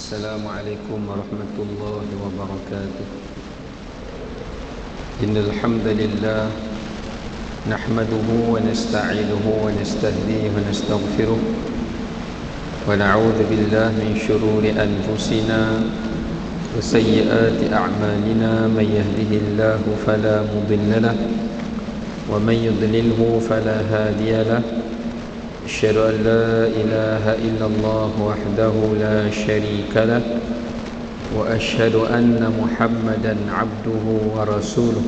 السلام عليكم ورحمة الله وبركاته. إن الحمد لله نحمده ونستعينه ونستهديه ونستغفره ونعوذ بالله من شرور أنفسنا وسيئات أعمالنا. من يهده الله فلا مضل له ومن يضلله فلا هادي له. أشهد أن لا إله إلا الله وحده لا شريك له وأشهد أن محمدا عبده ورسوله.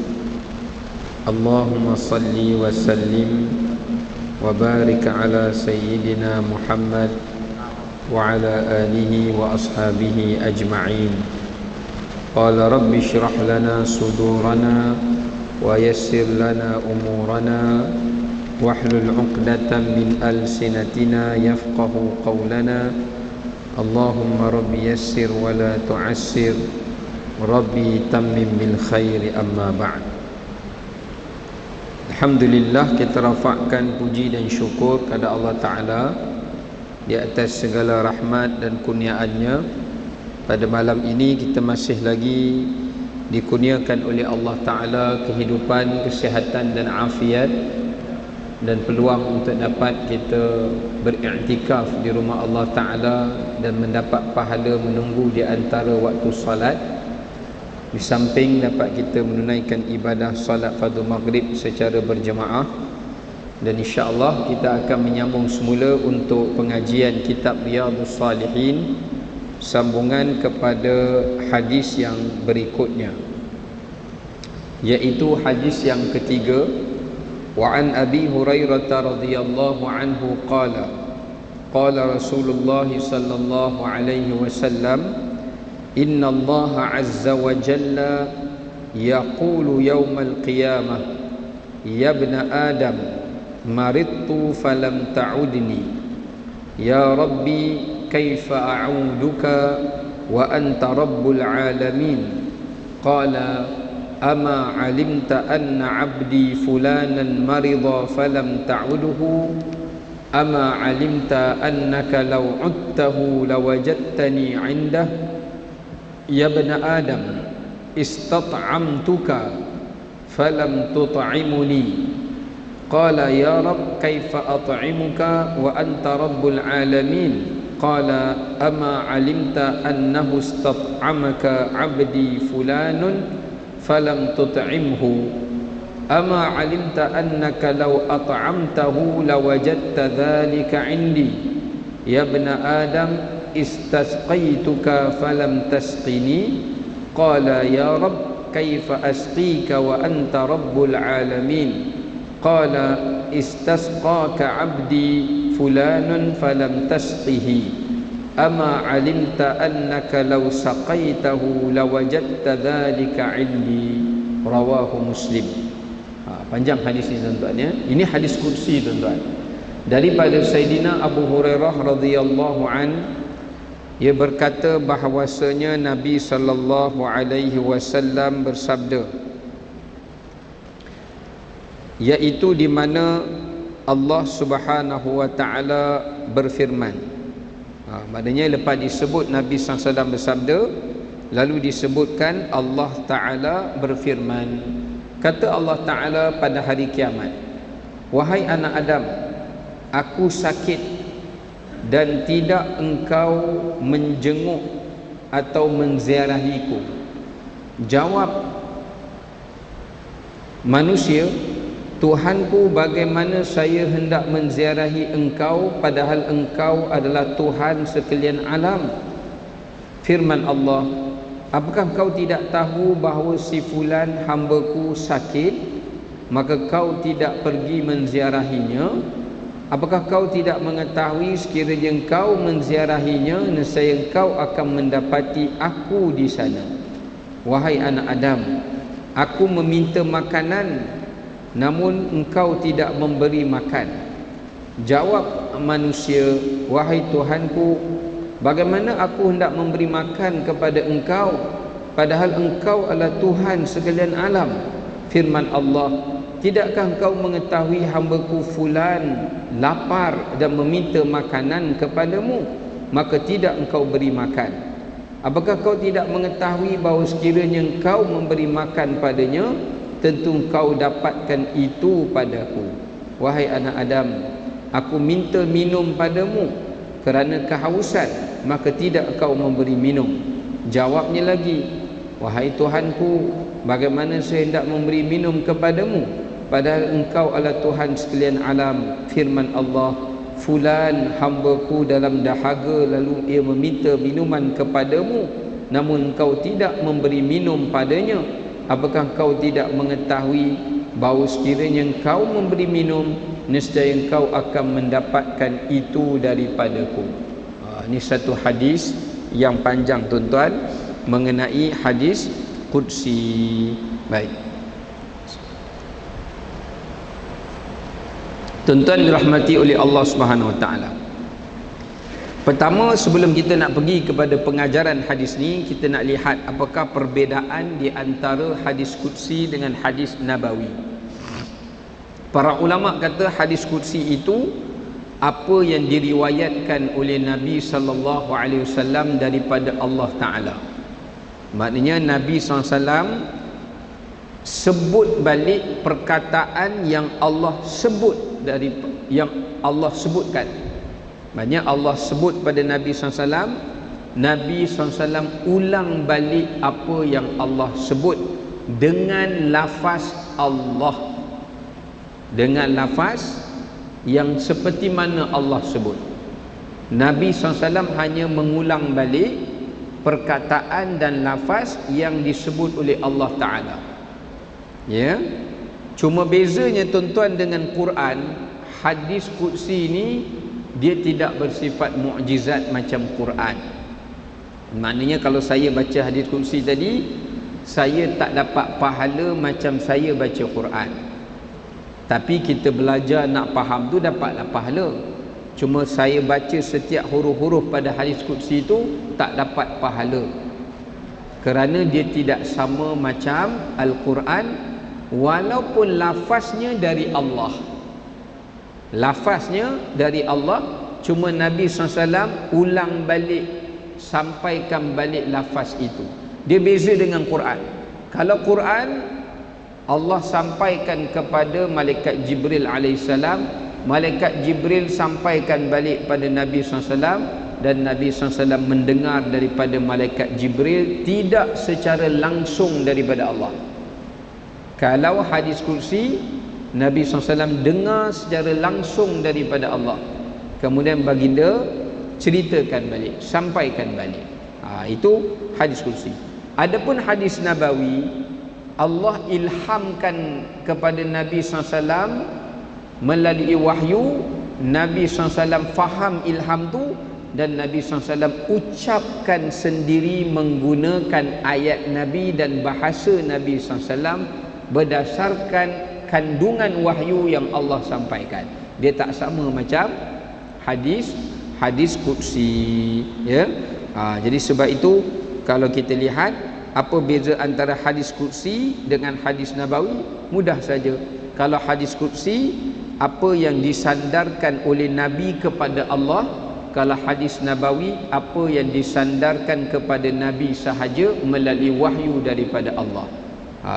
اللهم صل وسلم وبارك على سيدنا محمد وعلى آله وأصحابه أجمعين. قال رب اشرح لنا صدورنا ويسر لنا أمورنا واحلل عقدة من ألسنتنا يفقه قولنا. اللهم رب يسر ولا تعسر ربي تمم بالخير. أما بعد. Alhamdulillah, kita rafakkan puji dan syukur kepada Allah Ta'ala di atas segala rahmat dan kurniaannya. Pada malam ini kita masih lagi dikurniakan oleh Allah Ta'ala kehidupan, kesihatan dan afiat, dan peluang untuk dapat kita beriktikaf di rumah Allah Ta'ala dan mendapat pahala menunggu di antara waktu salat, di samping dapat kita menunaikan ibadah salat fardu maghrib secara berjemaah. Dan insya-Allah kita akan menyambung semula untuk pengajian kitab Riyadhus Salihin, sambungan kepada hadis yang berikutnya, iaitu hadis yang ketiga. وعن أبي هريرة رضي الله عنه قال قال رسول الله صلى الله عليه وسلم إن الله عز وجل يقول يوم القيامة يا ابن آدم مرضت فلم تعدني يا ربي كيف أعودك وأنت رب العالمين قال أما علمت أن عبدي فلانا مرض فلم تعده أما علمت أنك لو عدته لوجدتني عنده يا ابن آدم استطعمتك فلم تطعمني قال يا رب كيف أطعمك وأنت رب العالمين قال أما علمت أنه استطعمك عبدي فلان فلم تطعمه أما علمت أنك لو أطعمته لوجدت ذلك عندي يا ابن آدم استسقيتك فلم تسقني قال يا رب كيف أسقيك وأنت رب العالمين قال استسقاك عبدي فلان فلم تسقه أما علمت أنك لو سقيته لوجدت ذلك عندي رواه مسلم. Panjang hadis ini tuan-tuan ya. Ini hadis kursi tuan-tuan, daripada Sayyidina Abu Hurairah radhiyallahu an. Ia berkata bahawasanya Nabi sallallahu alaihi wasallam bersabda, iaitu di mana Allah Subhanahu wa taala berfirman. Maknanya lepas disebut Nabi SAW bersabda, lalu disebutkan Allah Ta'ala berfirman. Kata Allah Ta'ala pada hari kiamat, wahai anak Adam, aku sakit dan tidak engkau menjenguk atau menziarahiku. Jawab manusia, Tuhanku, bagaimana saya hendak menziarahi engkau padahal engkau adalah Tuhan sekalian alam. Firman Allah, apakah kau tidak tahu bahawa si fulan hambaku sakit, maka kau tidak pergi menziarahinya? Apakah kau tidak mengetahui sekiranya kau menziarahinya, nescaya kau akan mendapati aku di sana? Wahai anak Adam, aku meminta makanan namun engkau tidak memberi makan. Jawab manusia, wahai Tuhanku, bagaimana aku hendak memberi makan kepada engkau padahal engkau adalah Tuhan sekalian alam? Firman Allah, tidakkah engkau mengetahui hambaku fulan lapar dan meminta makanan kepadamu, maka tidak engkau beri makan? Apakah kau tidak mengetahui bahawa sekiranya kau memberi makan padanya, tentu kau dapatkan itu padaku. Wahai anak Adam, aku minta minum padamu kerana kehausan, maka tidak kau memberi minum. Jawabnya lagi, wahai Tuhanku, bagaimana saya hendak memberi minum kepadamu, padahal engkau adalah Tuhan sekalian alam. Firman Allah, fulan hambaku dalam dahaga, lalu ia meminta minuman kepadamu, namun kau tidak memberi minum padanya. Apakah kau tidak mengetahui bahawa sekiranya kau memberi minum, nescaya kau akan mendapatkan itu daripadaku. Ini satu hadis yang panjang tuan-tuan, mengenai hadis qudsi. Baik, tuan-tuan dirahmati oleh Allah Subhanahu Wa Taala. Pertama, sebelum kita nak pergi kepada pengajaran hadis ni, kita nak lihat apakah perbezaan di antara hadis qudsi dengan hadis nabawi. Para ulama kata hadis qudsi itu apa yang diriwayatkan oleh Nabi sallallahu alaihi wasallam daripada Allah Taala. Maknanya Nabi SAW sebut balik perkataan yang Allah sebut, dari yang Allah sebutkan. Maknanya Allah sebut pada Nabi SAW, Nabi SAW ulang balik apa yang Allah sebut dengan lafaz Allah, dengan lafaz yang seperti mana Allah sebut. Nabi SAW hanya mengulang balik perkataan dan lafaz yang disebut oleh Allah Ta'ala. Ya, cuma bezanya tuan-tuan dengan Quran, hadis qudsi ini dia tidak bersifat mukjizat macam Quran. Maknanya kalau saya baca hadis qudsi tadi, saya tak dapat pahala macam saya baca Quran. Tapi kita belajar nak faham tu dapatlah pahala. Cuma saya baca setiap huruf-huruf pada hadis qudsi itu tak dapat pahala, kerana dia tidak sama macam Al-Quran. Walaupun lafaznya dari Allah, lafaznya dari Allah, cuma Nabi SAW ulang balik, sampaikan balik lafaz itu. Dia beza dengan Quran. Kalau Quran, Allah sampaikan kepada malaikat Jibril alaihissalam, malaikat Jibril sampaikan balik pada Nabi SAW, dan Nabi SAW mendengar daripada malaikat Jibril, tidak secara langsung daripada Allah. Kalau hadis qudsi, Nabi SAW dengar secara langsung daripada Allah, kemudian baginda ceritakan balik, sampaikan balik. Itu hadis qudsi. Adapun hadis nabawi, Allah ilhamkan kepada Nabi SAW melalui wahyu. Nabi SAW faham ilham tu, dan Nabi SAW ucapkan sendiri menggunakan ayat Nabi dan bahasa Nabi SAW berdasarkan kandungan wahyu yang Allah sampaikan. Dia tak sama macam hadis qudsi, ya. Jadi sebab itu kalau kita lihat apa beza antara hadis qudsi dengan hadis nabawi, mudah saja. Kalau hadis qudsi, apa yang disandarkan oleh Nabi kepada Allah. Kalau hadis nabawi, apa yang disandarkan kepada Nabi sahaja melalui wahyu daripada Allah.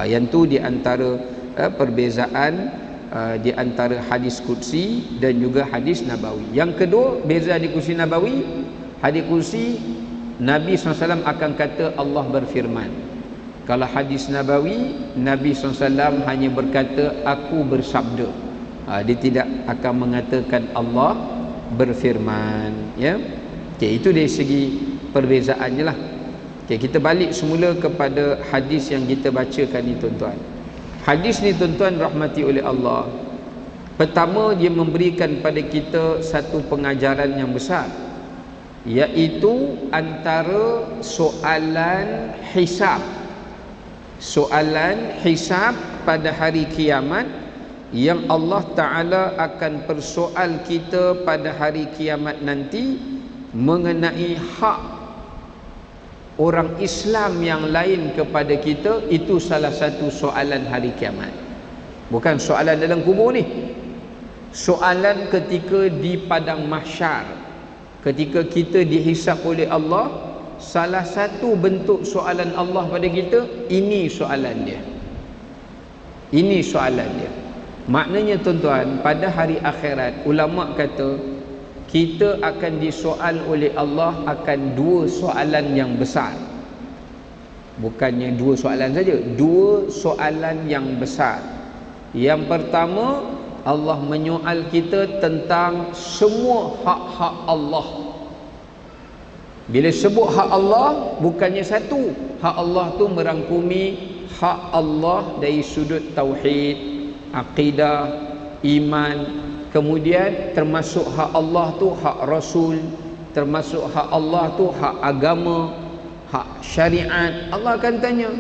Yang tu di antara perbezaan di antara hadis qudsi dan juga hadis nabawi. Yang kedua, beza hadis qudsi nabawi. Hadis qudsi, Nabi SAW akan kata Allah berfirman. Kalau hadis nabawi, Nabi SAW hanya berkata aku bersabda. Dia tidak akan mengatakan Allah berfirman, ya. Okay, itu dari segi perbezaannya lah. Okay, kita balik semula kepada hadis yang kita bacakan ni tuan-tuan. Hadis ni tuan-tuan rahmati oleh Allah, pertama dia memberikan pada kita satu pengajaran yang besar, iaitu antara soalan hisab. Soalan hisab pada hari kiamat, yang Allah Ta'ala akan persoal kita pada hari kiamat nanti mengenai hak orang Islam yang lain kepada kita. Itu salah satu soalan hari kiamat. Bukan soalan dalam kubur ni, soalan ketika di padang mahsyar, ketika kita dihisap oleh Allah. salah satu bentuk soalan Allah pada kita, ini soalan dia. Ini soalan dia. Maknanya tuan-tuan, pada hari akhirat ulama kata kita akan disoal oleh Allah akan dua soalan yang besar. Bukannya dua soalan saja, dua soalan yang besar. Yang pertama, Allah menyoal kita tentang semua hak-hak Allah. Bila sebut hak Allah, bukannya satu. Hak Allah tu merangkumi hak Allah dari sudut tauhid, akidah, iman. Kemudian termasuk hak Allah tu hak Rasul, termasuk hak Allah tu hak agama, hak syariat. Allah akan tanya.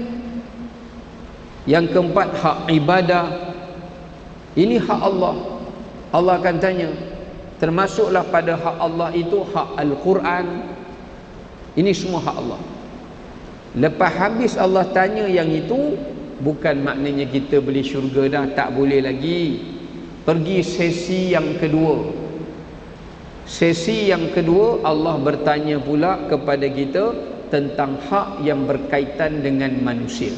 Yang keempat, hak ibadah. Ini hak Allah. Allah akan tanya. Termasuklah pada hak Allah itu hak Al-Quran. Ini semua hak Allah. Lepas habis Allah tanya yang itu, bukan maknanya kita beli syurga dah, tak boleh lagi. Pergi sesi yang kedua. Sesi yang kedua, Allah bertanya pula kepada kita tentang hak yang berkaitan dengan manusia.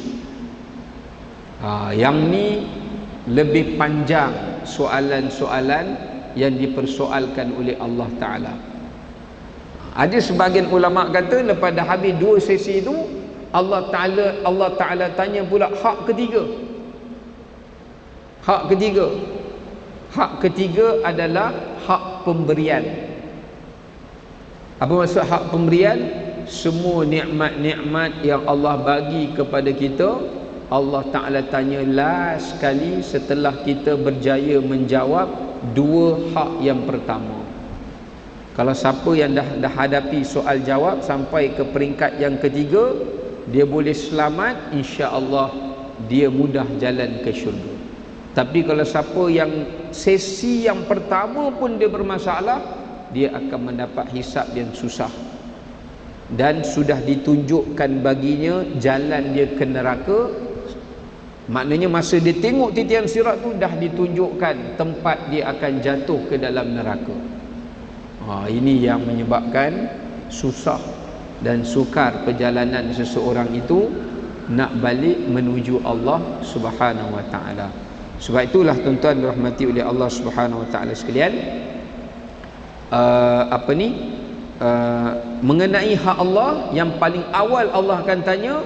Yang ni lebih panjang soalan-soalan yang dipersoalkan oleh Allah Ta'ala. Ada sebahagian ulama kata lepas dah habis dua sesi itu, Allah Ta'ala tanya pula hak ketiga. Hak ketiga. Hak ketiga adalah hak pemberian. Apa maksud hak pemberian? Semua nikmat-nikmat yang Allah bagi kepada kita, Allah Ta'ala tanya last sekali setelah kita berjaya menjawab dua hak yang pertama. Kalau siapa yang dah hadapi soal jawab sampai ke peringkat yang ketiga, dia boleh selamat, insya-Allah dia mudah jalan ke syurga. Tapi kalau siapa yang sesi yang pertama pun dia bermasalah, dia akan mendapat hisab yang susah. Dan sudah ditunjukkan baginya jalan dia ke neraka. Maknanya masa dia tengok titian sirat tu dah ditunjukkan tempat dia akan jatuh ke dalam neraka. Ini yang menyebabkan susah dan sukar perjalanan seseorang itu nak balik menuju Allah Subhanahu wa taala. Sebab itulah tuan-tuan dirahmati oleh Allah Subhanahu wa taala sekalian, mengenai hak Allah yang paling awal Allah akan tanya,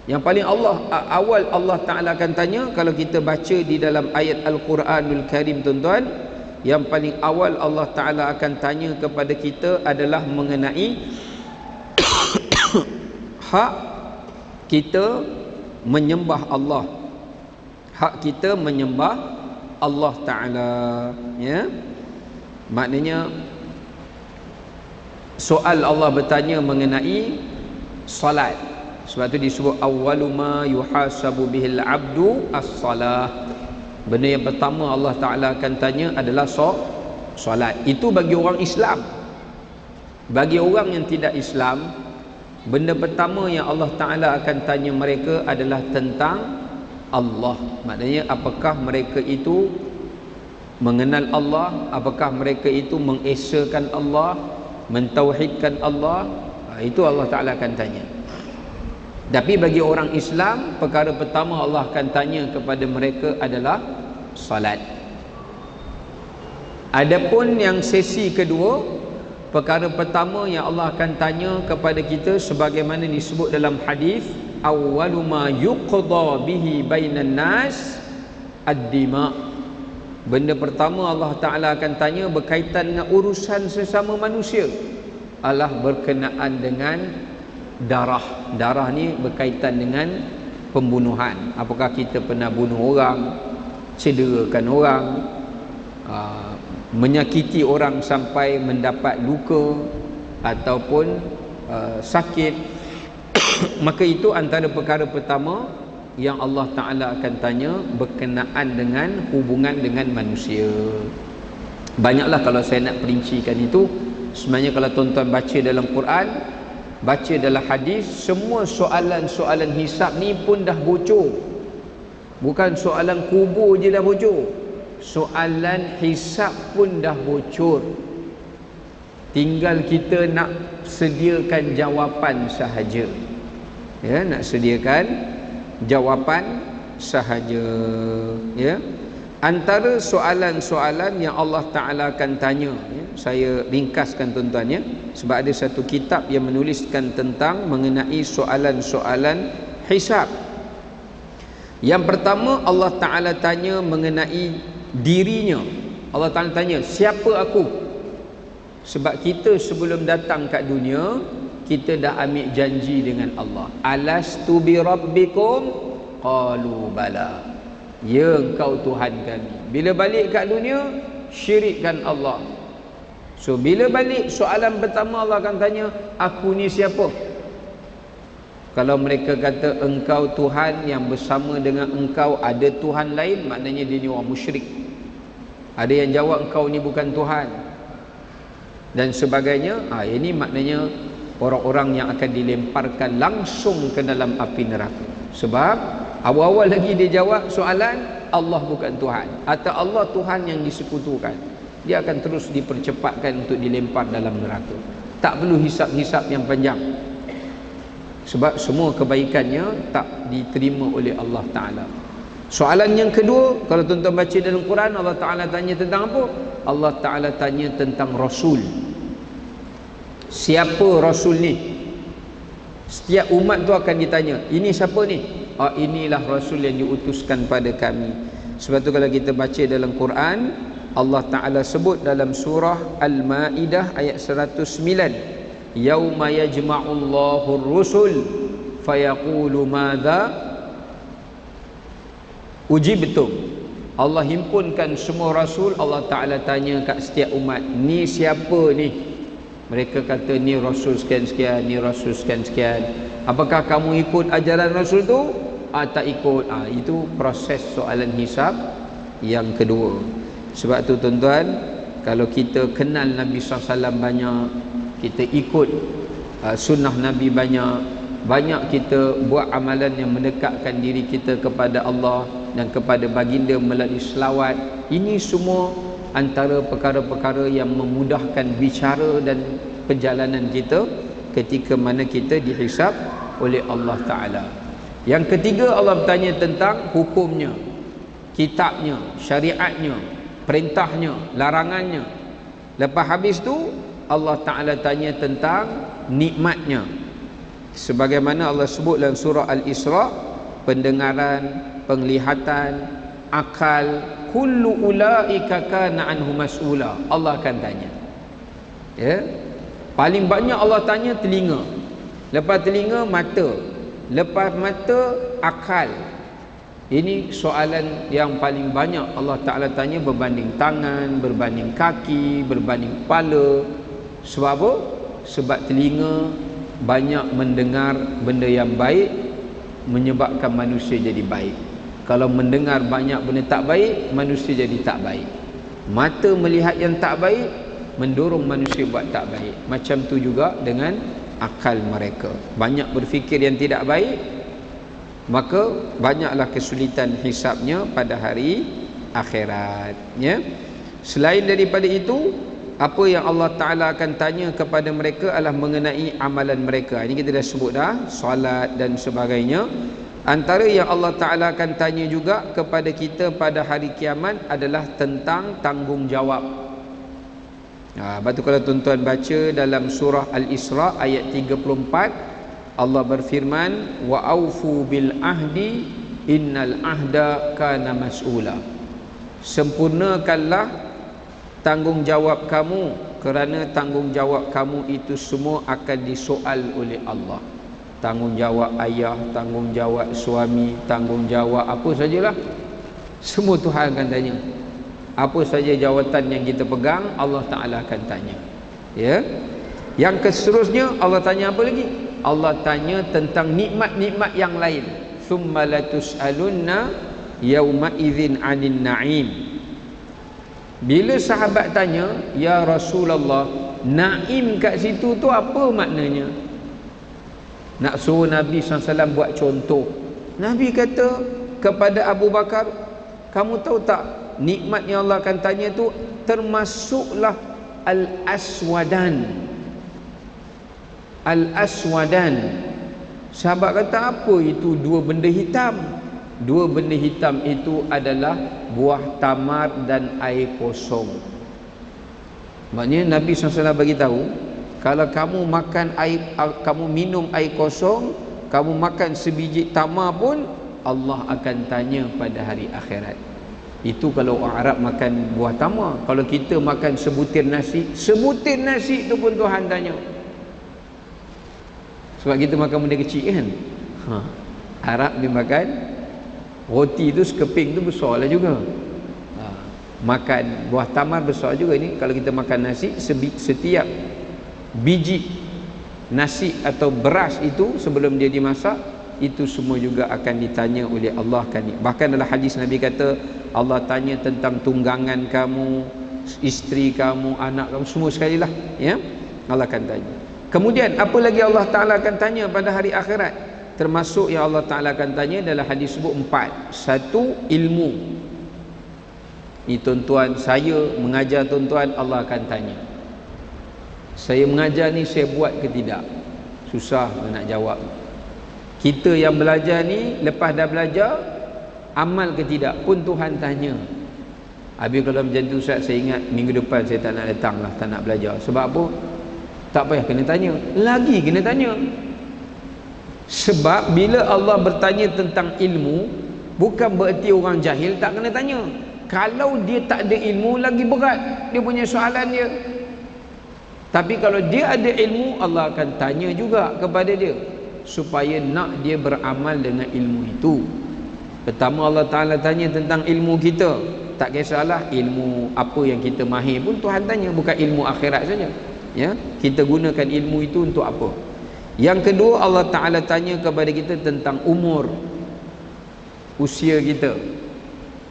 yang paling awal Allah Ta'ala akan tanya. Kalau kita baca di dalam ayat Al-Quranul Karim tuan-tuan, yang paling awal Allah Ta'ala akan tanya kepada kita adalah mengenai hak kita menyembah Allah, hak kita menyembah Allah Ta'ala, ya. Maknanya soal Allah bertanya mengenai salat. Sebab tu disebut awwalu ma yuhasabu bihil abdu as-salah. Benda yang pertama Allah Ta'ala akan tanya adalah solat. Itu bagi orang Islam. Bagi orang yang tidak Islam, benda pertama yang Allah Ta'ala akan tanya mereka adalah tentang Allah. Maknanya apakah mereka itu mengenal Allah, apakah mereka itu mengesakan Allah, mentauhidkan Allah. Itu Allah Ta'ala akan tanya. Tapi bagi orang Islam, perkara pertama Allah akan tanya kepada mereka adalah salat. Adapun yang sesi kedua, perkara pertama yang Allah akan tanya kepada kita sebagaimana disebut dalam hadis, awwalu ma yuqda bihi bainan nas ad-dima. Benda pertama Allah Ta'ala akan tanya berkaitan dengan urusan sesama manusia adalah berkenaan dengan darah. Darah ni berkaitan dengan pembunuhan. Apakah kita pernah bunuh orang, cederakan orang, menyakiti orang sampai mendapat luka ataupun sakit. Maka itu antara perkara pertama yang Allah Ta'ala akan tanya berkenaan dengan hubungan dengan manusia. Banyaklah kalau saya nak perincikan itu. Sebenarnya kalau tuan-tuan baca dalam Quran, baca dalam hadis, semua soalan-soalan hisab ni pun dah bocor. Bukan soalan kubur je dah bocor, soalan hisab pun dah bocor. tinggal kita nak sediakan jawapan sahaja. Ya, nak sediakan jawapan sahaja. Ya. Antara soalan-soalan yang Allah Ta'ala akan tanya, ya, saya ringkaskan tuan-tuan, ya, sebab ada satu kitab yang menuliskan tentang mengenai soalan-soalan hisab. Yang pertama, Allah Ta'ala tanya mengenai dirinya. Allah Ta'ala tanya, siapa aku? Sebab kita sebelum datang kat dunia, kita dah ambil janji dengan Allah. Alastu bi rabbikum? Qalu bala. Ya, engkau Tuhan kami. Bila balik kat dunia, syirikkan Allah. So bila balik, soalan pertama Allah akan tanya, aku ni siapa? Kalau mereka kata engkau Tuhan yang bersama dengan engkau ada Tuhan lain, maknanya dia ni orang musyrik. Ada yang jawab engkau ni bukan Tuhan dan sebagainya. Ini maknanya orang-orang yang akan dilemparkan langsung ke dalam api neraka. Sebab awal-awal lagi dia jawab soalan Allah bukan Tuhan atau Allah Tuhan yang disekutukan, dia akan terus dipercepatkan untuk dilempar dalam neraka. Tak perlu hisap-hisap yang panjang, sebab semua kebaikannya tak diterima oleh Allah Ta'ala. Soalan yang kedua, kalau tuan-tuan baca dalam Quran, Allah Ta'ala tanya tentang apa? Allah Ta'ala tanya tentang Rasul. Siapa Rasul ni? Setiap umat tu akan ditanya, ini siapa ni? Inilah Rasul yang diutuskan pada kami. Sebab tu kalau kita baca dalam Quran, Allah Ta'ala sebut dalam surah Al-Ma'idah ayat 109, yauma yajma'ullahu ar-rusul fayaqulu madza ujibtum. Allah himpunkan semua rasul, Allah Ta'ala tanya kat setiap umat, ni siapa ni? Mereka kata ni rasul sekian-sekian, ni rasul sekian-sekian. Apakah kamu ikut ajaran rasul tu? Tak ikut. Itu proses soalan hisab yang kedua. Sebab tu tuan-tuan, kalau kita kenal Nabi SAW banyak, kita ikut sunnah Nabi banyak kita buat amalan yang mendekatkan diri kita kepada Allah dan kepada baginda melalui selawat. Ini semua antara perkara-perkara yang memudahkan bicara dan perjalanan kita ketika mana kita dihisab oleh Allah Ta'ala. Yang ketiga, Allah bertanya tentang hukumnya, kitabnya, syariatnya, perintahnya, larangannya. Lepas habis tu Allah Ta'ala tanya tentang nikmatnya. Sebagaimana Allah sebut dalam surah Al-Isra, pendengaran, penglihatan, akal, kullu ulaika kana anhu mas'ula. Allah akan tanya. Ya. Paling banyak Allah tanya telinga. Lepas telinga, mata. Lepas mata, akal. Ini soalan yang paling banyak Allah Ta'ala tanya berbanding tangan, berbanding kaki, berbanding kepala. Sebab apa? Sebab telinga banyak mendengar benda yang baik, menyebabkan manusia jadi baik. Kalau mendengar banyak benda tak baik, manusia jadi tak baik. Mata melihat yang tak baik, mendorong manusia buat tak baik. Macam tu juga dengan akal mereka. Banyak berfikir yang tidak baik, maka banyaklah kesulitan hisabnya pada hari akhirat. Ya. Selain daripada itu, apa yang Allah Ta'ala akan tanya kepada mereka adalah mengenai amalan mereka. Ini kita dah sebut dah, solat dan sebagainya. Antara yang Allah Ta'ala akan tanya juga kepada kita pada hari kiamat adalah tentang tanggungjawab. Lepas tu kalau tuan-tuan baca dalam surah Al-Isra ayat 34, Allah berfirman, wa aufu bil ahdi innal ahda kana mas'ula. Sempurnakanlah tanggungjawab kamu, kerana tanggungjawab kamu itu semua akan disoal oleh Allah. Tanggungjawab ayah, tanggungjawab suami, tanggungjawab apa sajalah, semua Tuhan akan tanya. Apa saja jawatan yang kita pegang, Allah Ta'ala akan tanya. Ya. Yang seterusnya Allah tanya apa lagi? Allah tanya tentang nikmat-nikmat yang lain. Tsumma latus'alunna yauma idzin 'anil na'im. Bila sahabat tanya, ya Rasulullah, naim kat situ tu apa maknanya? Nak suruh Nabi SAW buat contoh. Nabi kata kepada Abu Bakar, kamu tahu tak, nikmat yang Allah akan tanya tu termasuklah al-aswadan. Al-aswadan. Sahabat kata, apa itu dua benda hitam? Dua benda hitam itu adalah buah tamar dan air kosong. Maknanya Nabi SAW bagi tahu, kalau kamu makan air, kamu minum air kosong, kamu makan sebiji tamar pun, Allah akan tanya pada hari akhirat. Itu kalau orang Arab makan buah tamar. Kalau kita makan sebutir nasi itu pun Tuhan tanya. Sebab kita makan benda kecil kan. Arab dia makan roti tu sekeping tu besar lah juga. Makan buah tamar besar juga. Ini kalau kita makan nasi, setiap biji nasi atau beras itu sebelum dia dimasak, itu semua juga akan ditanya oleh Allah kan. Bahkan dalam hadis Nabi kata, Allah tanya tentang tunggangan kamu, isteri kamu, anak kamu, semua sekali lah, ya, Allah akan tanya. Kemudian apa lagi Allah Ta'ala akan tanya pada hari akhirat? Termasuk yang Allah Ta'ala akan tanya dalam hadis sebut 4. Satu, ilmu. Ni tuan-tuan, saya mengajar tuan-tuan, Allah akan tanya. Saya mengajar ni, saya buat ke tidak? Susah nak jawab. Kita yang belajar ni, lepas dah belajar, amal ke tidak pun Tuhan tanya. Habis kalau macam tu Ustaz, saya ingat minggu depan saya tak nak datang lah, tak nak belajar. Sebab apa? Tak payah kena tanya, lagi kena tanya. Sebab bila Allah bertanya tentang ilmu, bukan bererti orang jahil tak kena tanya. Kalau dia tak ada ilmu, lagi berat dia punya soalan dia. Tapi kalau dia ada ilmu, Allah akan tanya juga kepada dia, supaya nak dia beramal dengan ilmu itu. Pertama Allah Ta'ala tanya tentang ilmu kita. Tak kisahlah ilmu apa yang kita mahir pun Tuhan tanya, bukan ilmu akhirat saja, ya. Kita gunakan ilmu itu untuk apa? Yang kedua, Allah Ta'ala tanya kepada kita tentang umur, usia kita.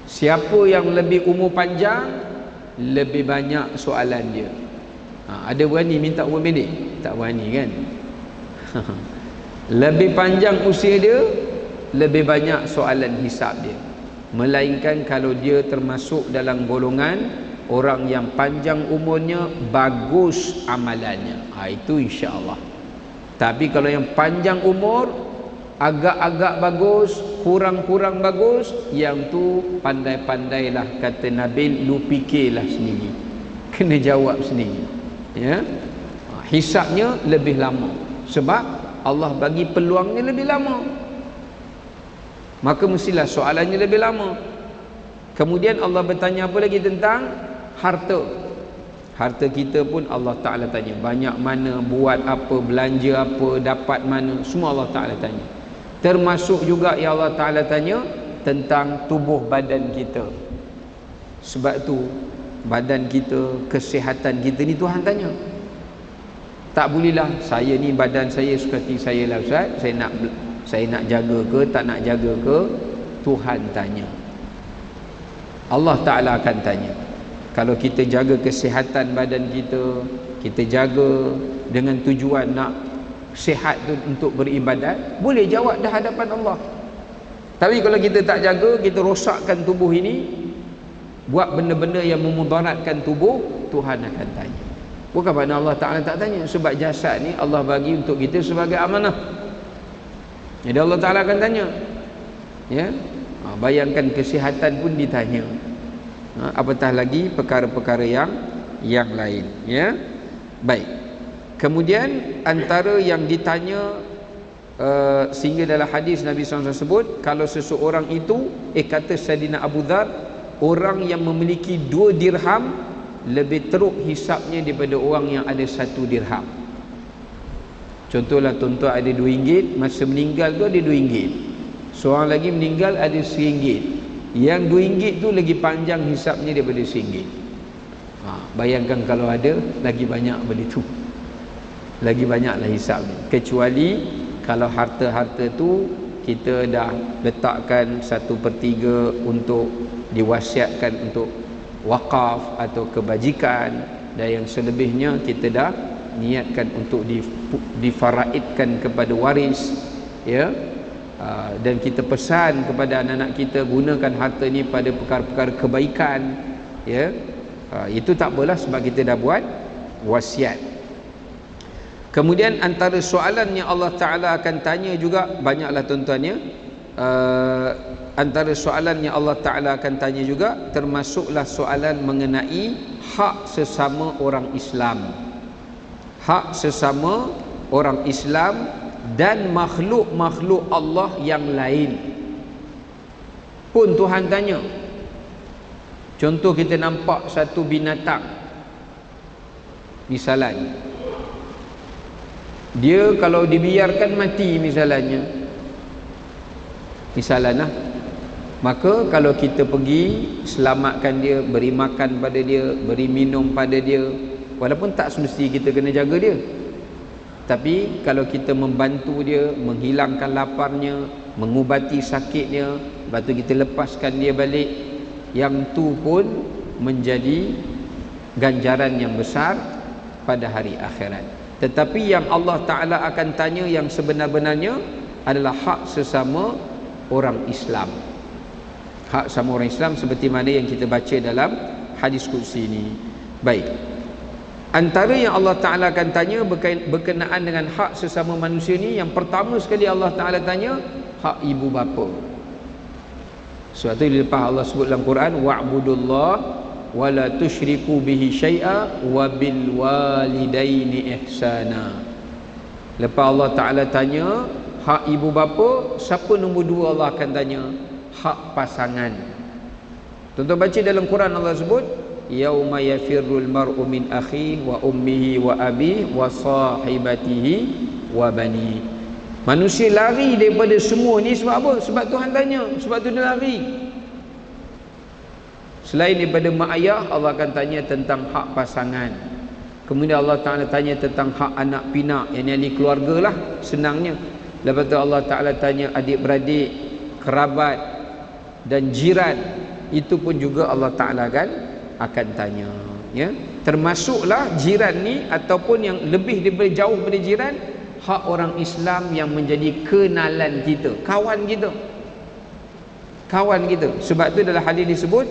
Siapa yang lebih umur panjang, lebih banyak soalan dia. Ada berani minta umur pendek? Tak berani kan? Lebih panjang usia dia, lebih banyak soalan hisab dia. Melainkan kalau dia termasuk dalam golongan orang yang panjang umurnya, bagus amalannya, itu insya-Allah. Tapi kalau yang panjang umur, agak-agak bagus, kurang-kurang bagus, yang tu pandai-pandailah, kata Nabil, lu fikirlah sendiri, kena jawab sendiri, ya. Hisabnya lebih lama, sebab Allah bagi peluangnya lebih lama, maka mestilah soalannya lebih lama. Kemudian Allah bertanya apa lagi? Tentang harta. Harta kita pun Allah Ta'ala tanya, banyak mana, buat apa, belanja apa, dapat mana, semua Allah Ta'ala tanya. Termasuk juga yang Allah Ta'ala tanya tentang tubuh badan kita. Sebab tu badan kita, kesihatan kita ni Tuhan tanya. Tak bolehlah saya ni badan saya suka hati saya lah Ustaz, saya nak jaga ke tak nak jaga ke, Tuhan tanya. Allah Ta'ala akan tanya. Kalau kita jaga kesihatan badan kita, kita jaga dengan tujuan nak sihat tu untuk beribadat, boleh jawab dah hadapan Allah. Tapi kalau kita tak jaga, kita rosakkan tubuh ini, buat benda-benda yang memudaratkan tubuh, Tuhan akan tanya. Bukan kerana Allah Ta'ala tak tanya, sebab jasad ni Allah bagi untuk kita sebagai amanah. Jadi Allah Ta'ala akan tanya, ya. Bayangkan kesihatan pun ditanya, apatah lagi perkara-perkara yang lain, ya. Baik. Kemudian antara yang ditanya, sehingga dalam hadis Nabi SAW sebut, kalau seseorang itu, kata Sayyidina Abu Dhar, orang yang memiliki 2 dirham lebih teruk hisapnya daripada orang yang ada 1 dirham. Contohlah tuan-tuan ada RM2, masa meninggal tu ada RM2. Seorang lagi meninggal ada RM1. Yang RM2 tu lagi panjang hisapnya daripada RM1. Bayangkan kalau ada lagi banyak benda tu, lagi banyaklah hisapnya. Kecuali kalau harta-harta tu kita dah letakkan 1/3 untuk diwasiatkan untuk wakaf atau kebajikan, dan yang selebihnya kita dah niatkan untuk difaraidkan kepada waris, ya. Dan kita pesan kepada anak-anak kita, gunakan harta ni pada perkara-perkara kebaikan, ya. Itu tak apalah, sebab kita dah buat wasiat. Kemudian antara soalan yang Allah Ta'ala akan tanya juga, banyaklah tuan-tuan ya, antara soalan yang Allah Ta'ala akan tanya juga termasuklah soalan mengenai hak sesama orang Islam, hak sesama orang Islam dan makhluk-makhluk Allah yang lain pun Tuhan tanya. Contoh, kita nampak satu binatang misalnya, dia kalau dibiarkan mati misalnya, maka kalau kita pergi selamatkan dia, beri makan pada dia, beri minum pada dia, walaupun tak semesti kita kena jaga dia, tapi kalau kita membantu dia, menghilangkan laparnya, mengubati sakitnya, lepas tu kita lepaskan dia balik, yang tu pun menjadi ganjaran yang besar pada hari akhirat. Tetapi yang Allah Ta'ala akan tanya yang sebenar-benarnya adalah hak sesama orang Islam. Hak sama orang Islam seperti mana yang kita baca dalam hadis qudsi ini. Baik, antara yang Allah Ta'ala akan tanya berkenaan dengan hak sesama manusia ni, yang pertama sekali Allah Ta'ala tanya hak ibu bapa. Sebab tu lepas Allah sebut dalam Quran, wa'budullah wa la tusyriku bihi syai'a wa bil walidaini ihsana. Lepas Allah Ta'ala tanya hak ibu bapa, siapa nombor dua Allah akan tanya? Hak pasangan. Tuan-tuan baca dalam Quran, Allah sebut yauma yafirrul mar'u min akhihi wa ummihi wa abihi wa sahibatihi wa bani. Manusia lari daripada semua ni sebab apa? Sebab Tuhan tanya, sebab tu dia lari. Selain daripada mak ayah, Allah akan tanya tentang hak pasangan. Kemudian Allah Ta'ala tanya tentang hak anak pinak, yang ahli keluarga lah senangnya. Lepas tu Allah Ta'ala tanya adik-beradik, kerabat dan jiran. Itu pun juga Allah Ta'ala akan tanya, ya. Termasuklah jiran ni, ataupun yang lebih daripada jauh daripada jiran, hak orang Islam yang menjadi kenalan kita, kawan kita. Sebab tu dalam hadis disebut,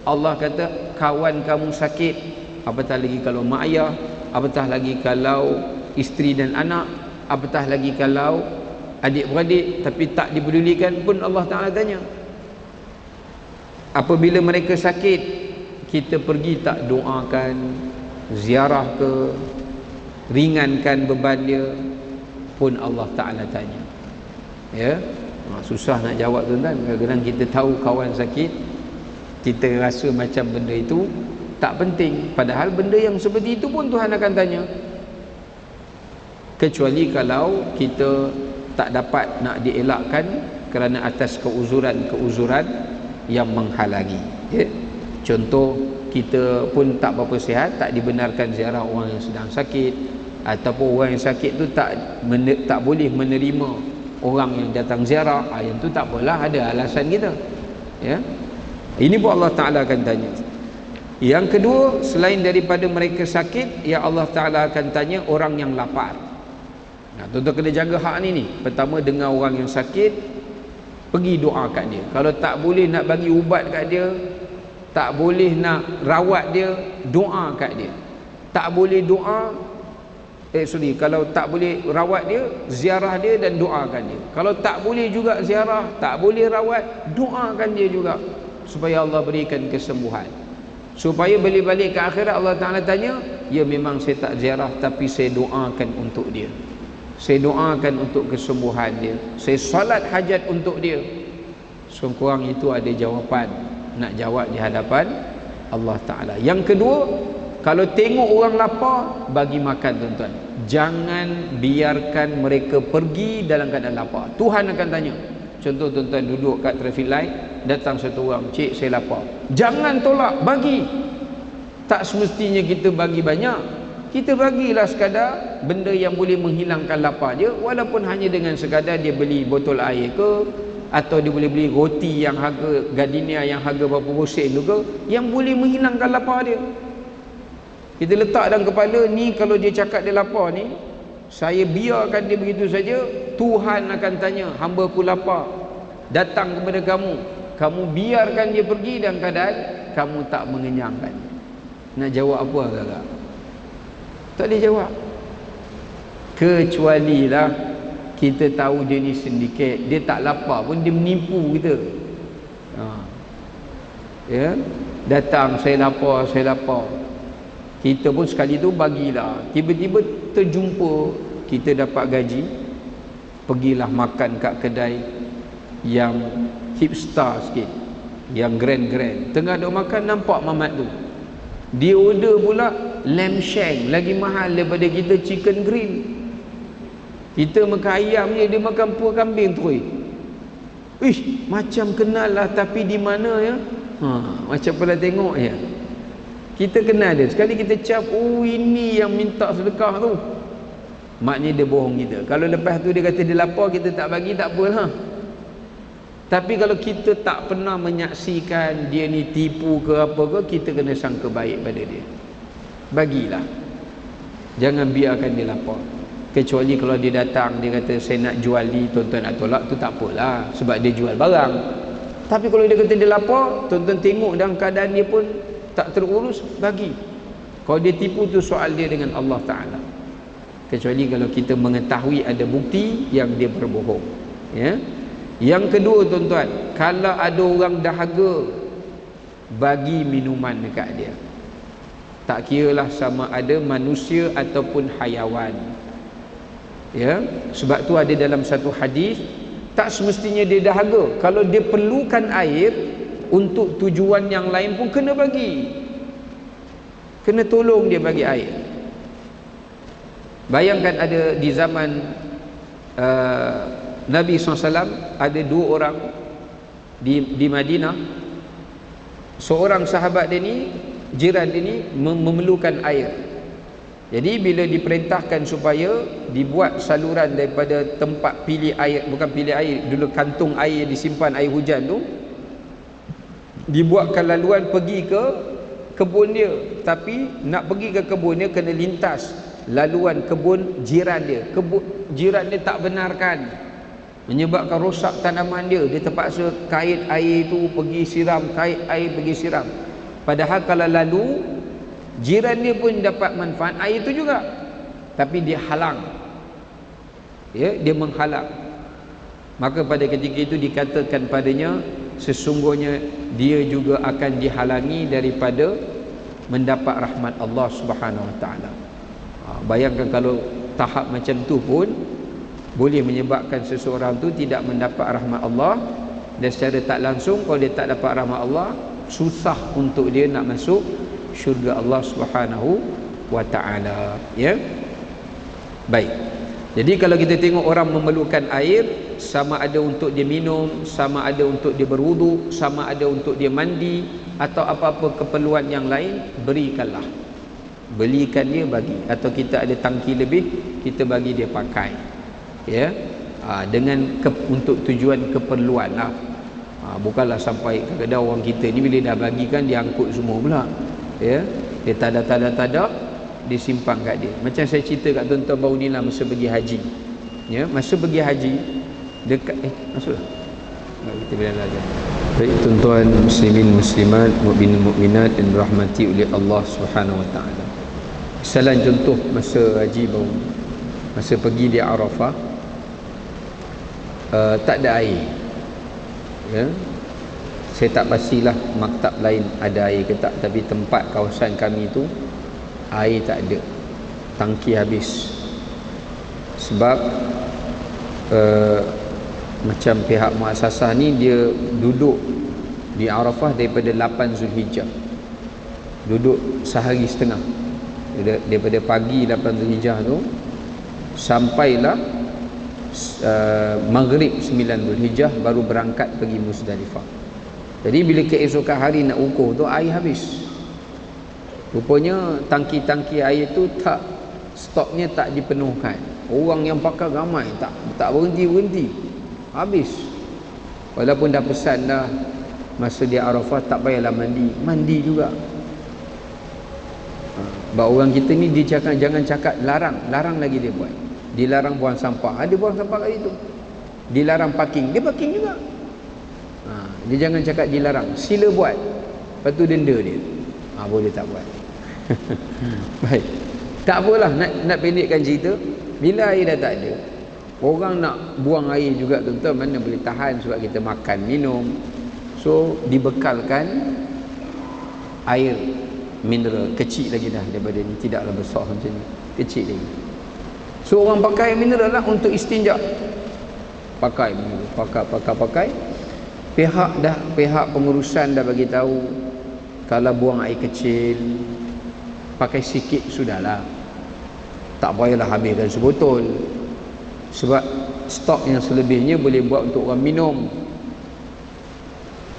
Allah kata kawan kamu sakit, apatah lagi kalau mak ayah, apatah lagi kalau isteri dan anak, apatah lagi kalau adik-beradik, tapi tak dipedulikan pun Allah Ta'ala tanya. Apabila mereka sakit, kita pergi tak doakan, ziarah ke, ringankan beban dia, pun Allah Ta'ala tanya. Ya, susah nak jawab tuan-tuan. Kadang-kadang kita tahu kawan sakit, kita rasa macam benda itu tak penting, padahal benda yang seperti itu pun Tuhan akan tanya. Kecuali kalau kita tak dapat nak dielakkan kerana atas keuzuran yang menghalangi, ya. Contoh, kita pun tak berapa sihat, tak dibenarkan ziarah orang yang sedang sakit, ataupun orang yang sakit tu tak boleh menerima orang yang datang ziarah, yang tu tak apalah, ada alasan kita, ya. Ini pun Allah Ta'ala akan tanya. Yang kedua, selain daripada mereka sakit, ya Allah Ta'ala akan tanya orang yang lapar. Nah, tuan-tuan kena jaga hak ni. Pertama, dengar orang yang sakit, pergi doa kat dia. Kalau tak boleh nak bagi ubat kat dia, tak boleh nak rawat dia, doa kat dia. Tak boleh doa, kalau tak boleh rawat dia, ziarah dia dan doakan dia. Kalau tak boleh juga ziarah, tak boleh rawat, doakan dia juga, supaya Allah berikan kesembuhan. Supaya balik-balik ke akhirat Allah Ta'ala tanya, ya memang saya tak ziarah, tapi saya doakan untuk dia, saya doakan untuk kesembuhan dia, saya solat hajat untuk dia. Sekurang itu ada jawapan nak jawab di hadapan Allah Ta'ala. Yang kedua, kalau tengok orang lapar, bagi makan tuan-tuan. Jangan biarkan mereka pergi dalam keadaan lapar. Tuhan akan tanya. Contoh, tuan-tuan duduk kat traffic light, datang satu orang, cik saya lapar, jangan tolak, bagi. Tak semestinya kita bagi banyak, kita bagilah sekadar benda yang boleh menghilangkan lapar dia, walaupun hanya dengan sekadar dia beli botol air ke, atau dia boleh beli roti yang harga gardenia yang harga berapa sen tu ke, yang boleh menghilangkan lapar dia. Kita letak dalam kepala ni, kalau dia cakap dia lapar ni, saya biarkan dia begitu saja, Tuhan akan tanya, hamba ku lapar, datang kepada kamu, kamu biarkan dia pergi dalam keadaan kamu tak mengenyangkan. Nak jawab apa agak-agak? Tak boleh jawab. Kecuali lah kita tahu dia ni sindiket, dia tak lapar pun dia menipu kita. Ya, datang, saya lapar. Kita pun sekali tu bagilah. Tiba-tiba terjumpa, kita dapat gaji, pergilah makan kat kedai yang hipster sikit, yang grand. Tengah duk makan, nampak mamat tu, dia order pula lamb shank, lagi mahal daripada kita chicken grill. Kita makan ayam je, dia makan puas kambing terus. Ish, macam kenal lah, tapi di mana ya? Macam pernah tengok je. Kita kenal dia. Sekali kita cap, oh ini yang minta sedekah tu. Maknanya dia bohong kita. Kalau lepas tu dia kata dia lapar, kita tak bagi, tak apalah. Tapi kalau kita tak pernah menyaksikan dia ni tipu ke apa ke, kita kena sangka baik pada dia. Bagilah. Jangan biarkan dia lapar. Kecuali kalau dia datang, dia kata saya nak jual ni, tuan-tuan nak tolak, tu tak apalah, sebab dia jual barang. Tapi kalau dia kata dia lapar, tuan-tuan tengok dalam keadaan dia pun tak terurus, bagi. Kalau dia tipu, tu soal dia dengan Allah Ta'ala. Kecuali kalau kita mengetahui ada bukti yang dia berbohong. Ya. Yang kedua tuan-tuan, kalau ada orang dahaga, bagi minuman dekat dia. Tak kiralah sama ada manusia ataupun hayawan. Ya, sebab tu ada dalam satu hadis, tak semestinya dia dahaga. Kalau dia perlukan air untuk tujuan yang lain pun kena bagi. Kena tolong dia bagi air. Bayangkan ada di zaman Nabi SAW, ada dua orang di Madinah. Seorang sahabat dia ni, jiran dia ni memerlukan air. Jadi bila diperintahkan supaya dibuat saluran daripada tempat pilih air, bukan pilih air, dulu kantung air disimpan air hujan tu, dibuatkan laluan pergi ke kebun dia. Tapi nak pergi ke kebun dia kena lintas laluan kebun jiran dia. Kebun jiran dia tak benarkan, menyebabkan rosak tanaman dia. Dia terpaksa kait air tu pergi siram, kait air pergi siram. Padahal kalau lalu, jiran dia pun dapat manfaat air itu juga, tapi dia halang. Ya, dia menghalang. Maka pada ketika itu dikatakan padanya, sesungguhnya dia juga akan dihalangi daripada mendapat rahmat Allah Subhanahu Wa Taala. Bayangkan kalau tahap macam tu pun boleh menyebabkan seseorang tu tidak mendapat rahmat Allah, dan secara tak langsung kalau dia tak dapat rahmat Allah, susah untuk dia nak masuk syurga Allah Subhanahu Wa Taala. Ya. Baik. Jadi kalau kita tengok orang memerlukan air, sama ada untuk dia minum, sama ada untuk dia berwuduk, sama ada untuk dia mandi, atau apa-apa keperluan yang lain, berikanlah. Belikan dia, bagi. Atau kita ada tangki lebih, kita bagi dia pakai. Ya. Dengan untuk tujuan keperluan lah. Bukanlah sampai kadang-kadang orang kita ni bila dah bagikan, dia angkut semua pula. Ya, dia tada, disimpan kat dia. Macam saya cerita kat tuan-tuan baru ni lah, masa pergi haji. Ya, masa pergi haji dekat masuklah. Kita bilang lagi. Baik tuan-tuan muslimin muslimat, mukminin mukminat yang dirahmati oleh Allah Subhanahu Wa Taala. Salah contoh masa haji baru, masa pergi di Arafah, tak ada air. Ya. Saya tak pastilah maktab lain ada air ke tak, tapi tempat kawasan kami tu air tak ada, tangki habis. Sebab macam pihak muassasah ni, dia duduk di Arafah daripada 8 Zulhijjah, duduk sehari setengah, daripada pagi 8 Zulhijjah tu sampailah maghrib 9 Zulhijjah, baru berangkat pergi Muzdalifah. Jadi bila keesokan hari nak ukur tu, air habis. Rupanya tangki-tangki air tu tak, stoknya tak dipenuhkan. Orang yang pakai ramai, tak berhenti, habis. Walaupun dah pesan dah masa di Arafah, tak payahlah mandi juga. Sebab orang kita ni dia cakap, jangan cakap larang lagi dia buat. Dilarang buang sampah, ada buang sampah kat situ. Dilarang parking, dia parking juga. Dia jangan cakap dilarang, sila buat, lepas tu denda dia. Boleh tak buat. Baik. Tak apalah, nak pendekkan cerita, bila air dah tak ada, orang nak buang air juga tuan-tuan, mana boleh tahan sebab kita makan, minum. So dibekalkan air mineral kecil lagi dah daripada ni, tidaklah besar macam ni, kecil lagi. So orang pakai mineral lah untuk istinja. Pakai pihak pengurusan dah bagi tahu, kalau buang air kecil pakai sikit sudahlah, tak payahlah habiskan sebotol, sebab stok yang selebihnya boleh buat untuk orang minum.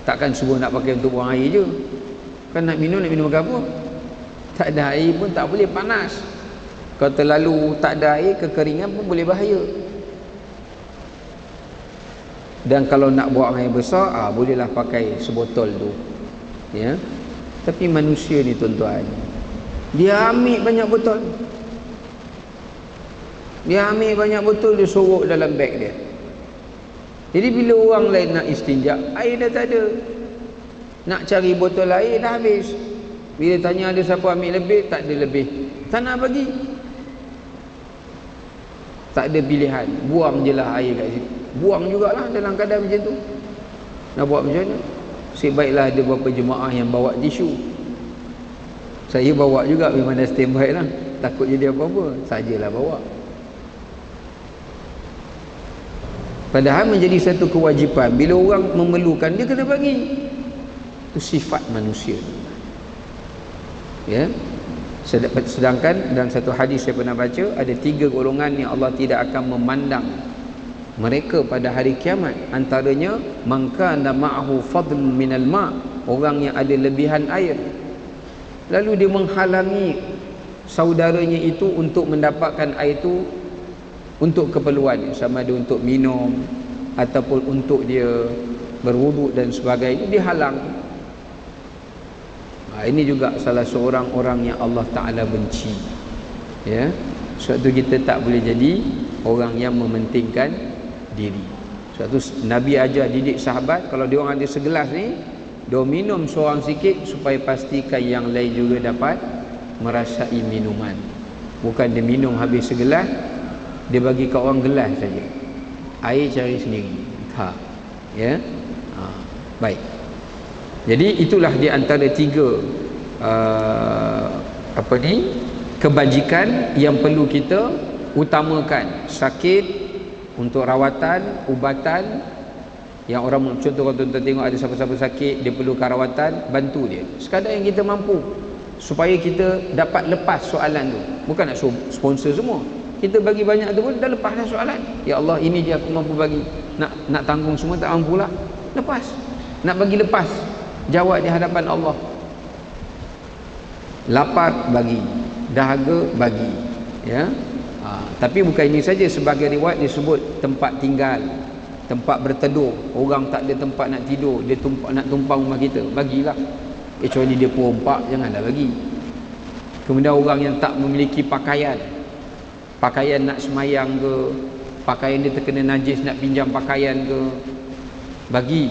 Takkan suruh nak pakai untuk buang air je. Kan nak minum apa? Tak ada air pun tak boleh, panas. Kalau terlalu tak ada air, kekeringan pun boleh bahaya. Dan kalau nak buang air besar, bolehlah pakai sebotol tu, ya. Tapi manusia ni tuan-tuan, dia ambil banyak botol, dia sorok dalam beg dia. Jadi bila orang lain nak istinja, air dah tak ada, nak cari botol air dah habis. Bila tanya ada siapa ambil lebih, tak ada lebih, tak nak bagi, tak ada pilihan, buang je lah air kat situ. Buang jugalah dalam keadaan macam tu. Nak buat macam mana? Sebaiklah ada beberapa jemaah yang bawa tisu. Saya bawa juga, memang dah standby lah, takut jadi apa-apa, sajalah bawa. Padahal menjadi satu kewajipan, bila orang memerlukan, dia kena bagi. Itu sifat manusia, ya. Sedangkan dalam satu hadis saya pernah baca, ada 3 golongan yang Allah tidak akan memandang mereka pada hari kiamat. Antaranya, man kana ma'ahu fadlun minal ma', orang yang ada lebihan air, lalu dia menghalangi saudaranya itu untuk mendapatkan air itu untuk keperluan, sama ada untuk minum ataupun untuk dia berwuduk dan sebagainya, dihalang. Ini juga salah seorang orang yang Allah Ta'ala benci, ya. Sebab tu kita tak boleh jadi orang yang mementingkan diri. Sebab tu Nabi ajar didik sahabat, kalau dia orang ada segelas ni, dia minum seorang sikit supaya pastikan yang lain juga dapat merasai minuman. Bukan dia minum habis segelas, dia bagi kat orang gelas saja, air cari sendiri. Tak, ya. Baik. Jadi itulah di antara 3 kebajikan yang perlu kita utamakan. Sakit, untuk rawatan, ubatan. Yang orang, contoh kalau tuan-tuan tengok ada siapa-siapa sakit, dia perlukan rawatan, bantu dia sekadar yang kita mampu, supaya kita dapat lepas soalan tu. Bukan nak sponsor semua, kita bagi banyak tu pun dah lepas dah soalan. Ya Allah, ini je aku mampu bagi. Nak tanggung semua tak mampu lah, lepas. Nak bagi lepas, jawab di hadapan Allah. Lapar bagi, dahaga bagi, ya. Tapi bukan ini saja, sebagai riwayat disebut tempat tinggal, tempat berteduh. Orang tak ada tempat nak tidur, dia nak tumpang rumah kita, bagilah. Kecuali dia perompak, janganlah bagi. Kemudian orang yang tak memiliki pakaian nak semayang ke, pakaian dia terkena najis, nak pinjam pakaian ke, bagi.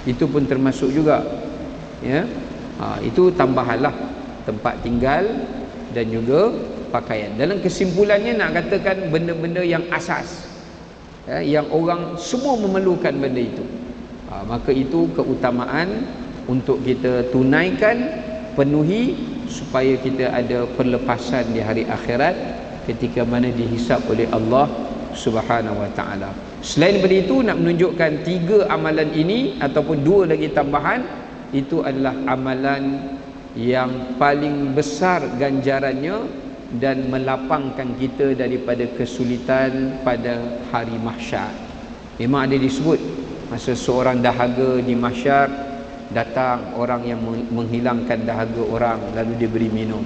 Itu pun termasuk juga, ya. Itu tambahanlah, tempat tinggal dan juga pakaian. Dalam kesimpulannya nak katakan benda-benda yang asas, ya, yang orang semua memerlukan benda itu, maka itu keutamaan untuk kita tunaikan, penuhi, supaya kita ada perlepasan di hari akhirat ketika mana dihisap oleh Allah Subhanahu wa taala. Selain daripada itu, nak menunjukkan 3 amalan ini ataupun 2 lagi tambahan, itu adalah amalan yang paling besar ganjarannya dan melapangkan kita daripada kesulitan pada hari mahsyar. Memang ada disebut, masa seorang dahaga di mahsyar, datang orang yang menghilangkan dahaga orang, lalu diberi minum.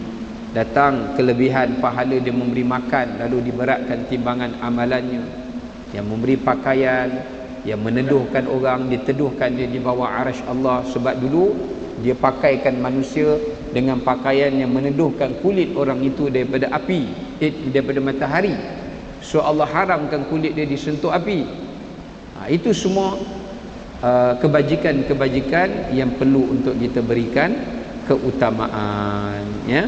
Datang kelebihan pahala, dia memberi makan, lalu diberatkan timbangan amalannya. Yang memberi pakaian, yang meneduhkan orang, diteduhkan dia di bawah arasy Allah. Sebab dulu dia pakaikan manusia dengan pakaian yang meneduhkan kulit orang itu daripada api, daripada matahari. So Allah haramkan kulit dia disentuh api. Itu semua kebajikan-kebajikan yang perlu untuk kita berikan keutamaan, ya.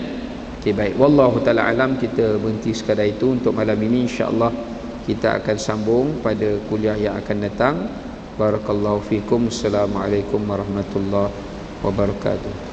Okey, baik, wallahu taala alam. Kita berhenti sekadar itu untuk malam ini. Insya-Allah kita akan sambung pada kuliah yang akan datang. Barakallahu fikum. Assalamualaikum warahmatullahi wabarakatuh.